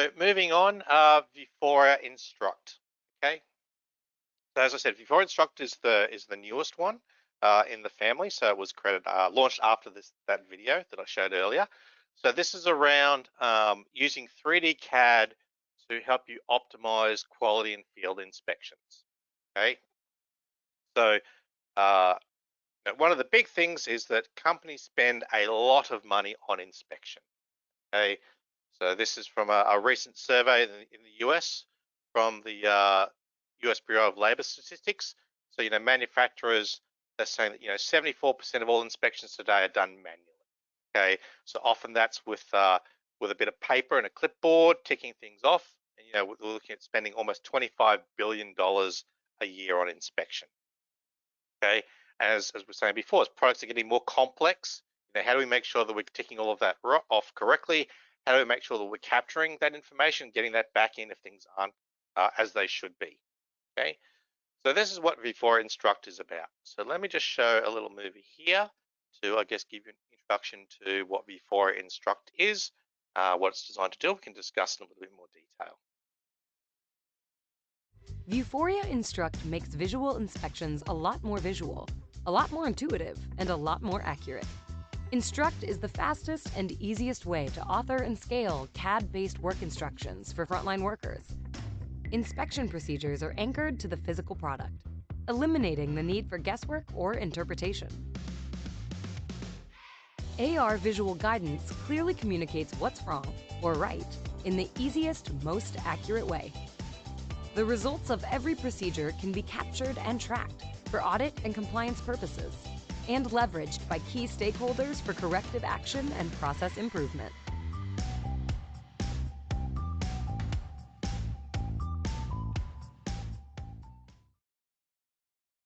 So moving on, Vuforia Instruct. Okay, so as I said, Vuforia Instruct is the newest one in the family. So it was launched after that video that I showed earlier. So this is around using 3D CAD to help you optimize quality and field inspections. Okay, so uh, one of the big things is that companies spend a lot of money on inspection. Okay, so this is from a recent survey in the US from the US Bureau of Labor Statistics. So, manufacturers, they're saying that, 74% of all inspections today are done manually. Okay, so often that's with a bit of paper and a clipboard, ticking things off. And, we're looking at spending almost $25 billion a year on inspection. Okay, as we're saying before, as products are getting more complex, how do we make sure that we're ticking all of that off correctly? How do we make sure that we're capturing that information, getting that back in if things aren't as they should be? Okay, so this is what Vuforia Instruct is about. So let me just show a little movie here to, I guess, give you an introduction to what Vuforia Instruct is, what it's designed to do. We can discuss in a little bit more detail. Vuforia Instruct makes visual inspections a lot more visual, a lot more intuitive, and a lot more accurate. Instruct is the fastest and easiest way to author and scale CAD-based work instructions for frontline workers. Inspection procedures are anchored to the physical product, eliminating the need for guesswork or interpretation. AR visual guidance clearly communicates what's wrong or right in the easiest, most accurate way. The results of every procedure can be captured and tracked for audit and compliance purposes, and leveraged by key stakeholders for corrective action and process improvement.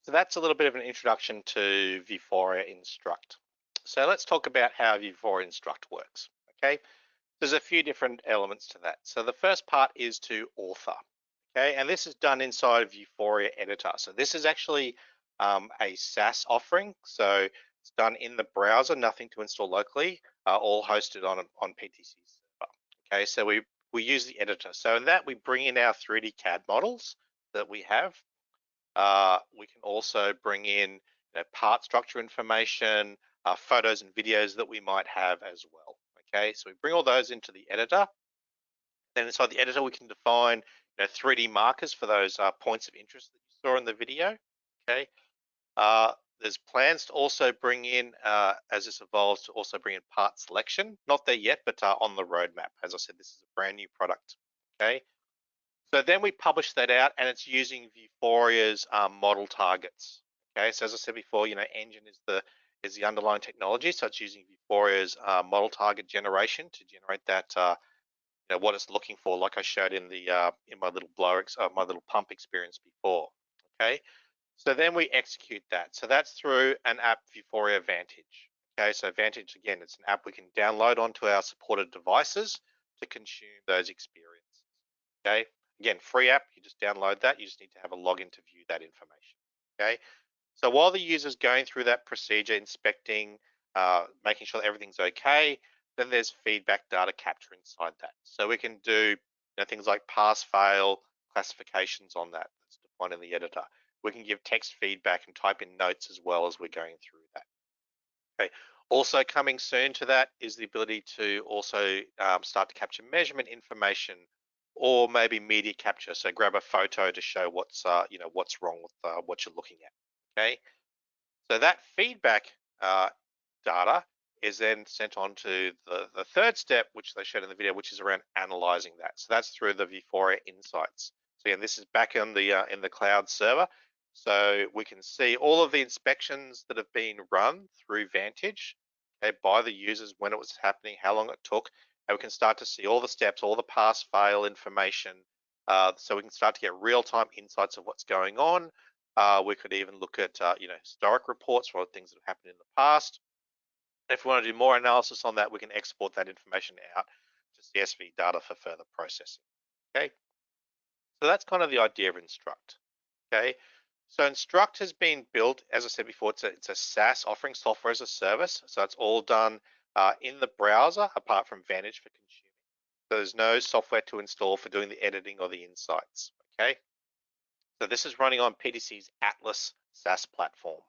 So that's a little bit of an introduction to Vuforia Instruct. So let's talk about how Vuforia Instruct works. Okay, there's a few different elements to that. So the first part is to author. Okay, and this is done inside of Vuforia Editor. So this is actually a SaaS offering. So it's done in the browser, nothing to install locally, all hosted on PTC server. Okay, so we use the editor. So in that we bring in our 3D CAD models that we have. We can also bring in part structure information, photos and videos that we might have as well. Okay, so we bring all those into the editor. Then inside the editor, we can define 3D markers for those points of interest that you saw in the video. Okay, there's plans to also bring in, as this evolves, to also bring in part selection. Not there yet, but on the roadmap. As I said, this is a brand new product. Okay, so then we publish that out, and it's using Vuforia's model targets. Okay, so as I said before, Engine is the underlying technology, so it's using Vuforia's model target generation to generate that what it's looking for, like I showed in the in my little my little pump experience before. Okay, so then we execute that. So that's through an app, Vuforia Vantage. Okay, so Vantage again, it's an app we can download onto our supported devices to consume those experiences. Okay, again, free app. You just download that. You just need to have a login to view that information. Okay, so while the user's going through that procedure, inspecting, making sure that everything's okay, then there's feedback data capture inside that. So we can do things like pass, fail, classifications on that. That's defined in the editor. We can give text feedback and type in notes as well as we're going through that. Okay. Also coming soon to that is the ability to also start to capture measurement information or maybe media capture. So grab a photo to show what's what's wrong with what you're looking at. Okay. So that feedback data is then sent on to the third step, which they showed in the video, which is around analyzing that. So that's through the Vuforia Insights. So again, this is back in the cloud server. So we can see all of the inspections that have been run through Vantage, okay, by the users, when it was happening, how long it took, and we can start to see all the steps, all the pass fail information. So we can start to get real-time insights of what's going on. We could even look at historic reports for things that have happened in the past. If we want to do more analysis on that, we can export that information out to CSV data for further processing. Okay, so that's kind of the idea of Instruct. Okay, so Instruct has been built, as I said before, it's a SaaS offering, software as a service. So it's all done in the browser, apart from Vantage for consuming. There's no software to install for doing the editing or the insights. Okay, so this is running on PTC's Atlas SaaS platform.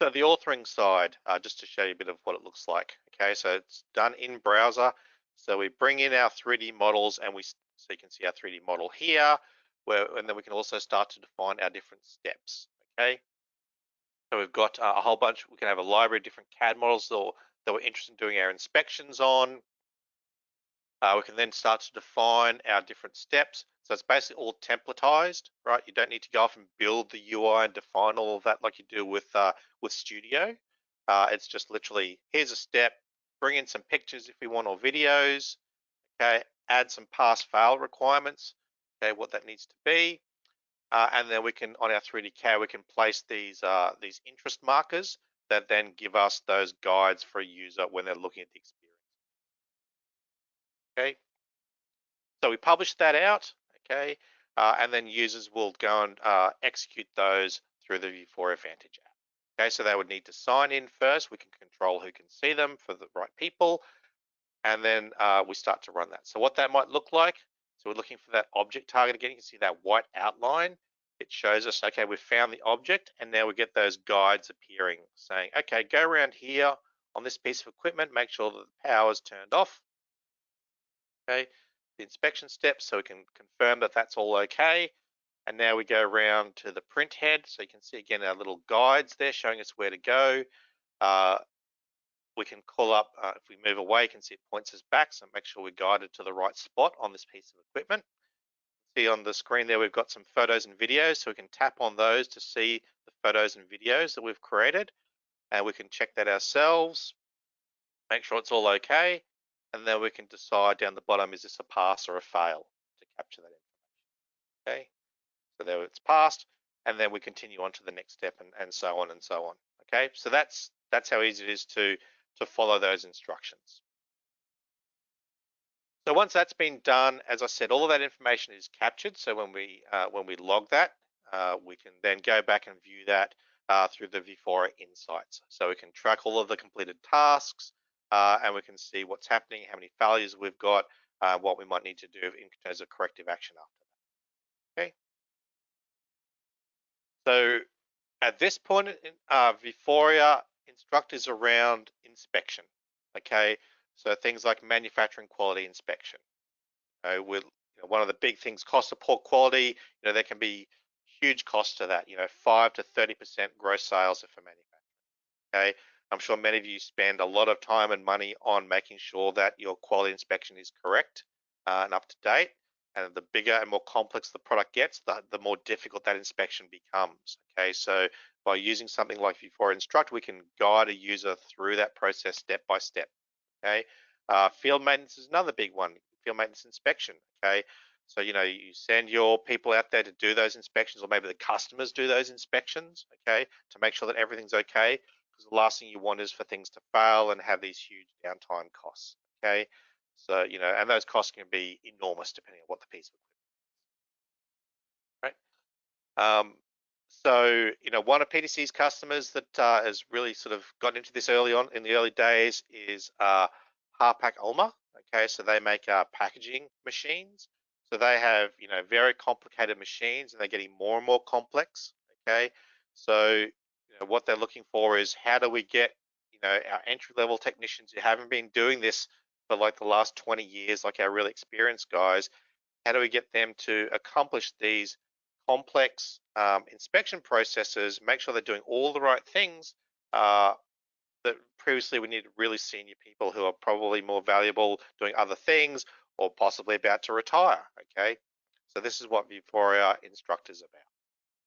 So the authoring side, just to show you a bit of what it looks like. Okay, so it's done in browser. So we bring in our 3D models, and so you can see our 3D model here, and then we can also start to define our different steps. Okay, so we've got a whole bunch. We can have a library of different CAD models that we're interested in doing our inspections on. We can then start to define our different steps. So it's basically all templatized, right? You don't need to go off and build the UI and define all of that like you do with Studio. It's just literally, here's a step, bring in some pictures if we want, or videos, okay? Add some pass-fail requirements, okay, what that needs to be. And then we can, on our 3D CAD, we can place these interest markers that then give us those guides for a user when they're looking at the experience, okay? So we publish that out, okay, and then users will go and execute those through the Vuforia Vantage app. Okay, so they would need to sign in first. We can control who can see them for the right people, and then we start to run that. So what that might look like, so we're looking for that object target again. You can see that white outline. It shows us, okay, we've found the object, and now we get those guides appearing saying, okay, go around here on this piece of equipment, make sure that the power is turned off. Okay, the inspection steps, so we can confirm that that's all okay. And now we go around to the print head, so you can see again our little guides there showing us where to go. We can call up, if we move away, you can see it points us back, so make sure we're guided to the right spot on this piece of equipment. See on the screen there, we've got some photos and videos, so we can tap on those to see the photos and videos that we've created, and we can check that ourselves, make sure it's all okay, and then we can decide down the bottom, is this a pass or a fail, to capture that information. Okay, so there it's passed, and then we continue on to the next step, and so on and so on. Okay, so that's how easy it is to follow those instructions. So once that's been done, as I said, all of that information is captured. So when we log that, we can then go back and view that through the Vuforia Insights. So we can track all of the completed tasks, and we can see what's happening, how many failures we've got, what we might need to do in terms of corrective action after that. Okay. So at this point, Vuforia instructors around inspection. Okay, so things like manufacturing quality inspection. With one of the big things, cost support quality. There can be huge costs to that. 5 to 30% gross sales for manufacturing. Okay, I'm sure many of you spend a lot of time and money on making sure that your quality inspection is correct and up to date. And the bigger and more complex the product gets, the more difficult that inspection becomes. Okay, so by using something like Vuforia Instruct, we can guide a user through that process step by step. Okay, field maintenance is another big one. Field maintenance inspection. Okay, so you send your people out there to do those inspections, or maybe the customers do those inspections. Okay, to make sure that everything's okay, because the last thing you want is for things to fail and have these huge downtime costs. Okay, so and those costs can be enormous depending on what the piece of equipment, right? So one of PTC's customers that has really sort of gotten into this early on in the early days is Harpak Ulma. Okay, so they make packaging machines. So they have very complicated machines, and they're getting more and more complex. Okay, so what they're looking for is, how do we get our entry level technicians who haven't been doing this for like the last 20 years, like our really experienced guys, how do we get them to accomplish these complex inspection processes, make sure they're doing all the right things that previously we needed really senior people who are probably more valuable doing other things, or possibly about to retire. Okay, so this is what Vuforia Instruct is about.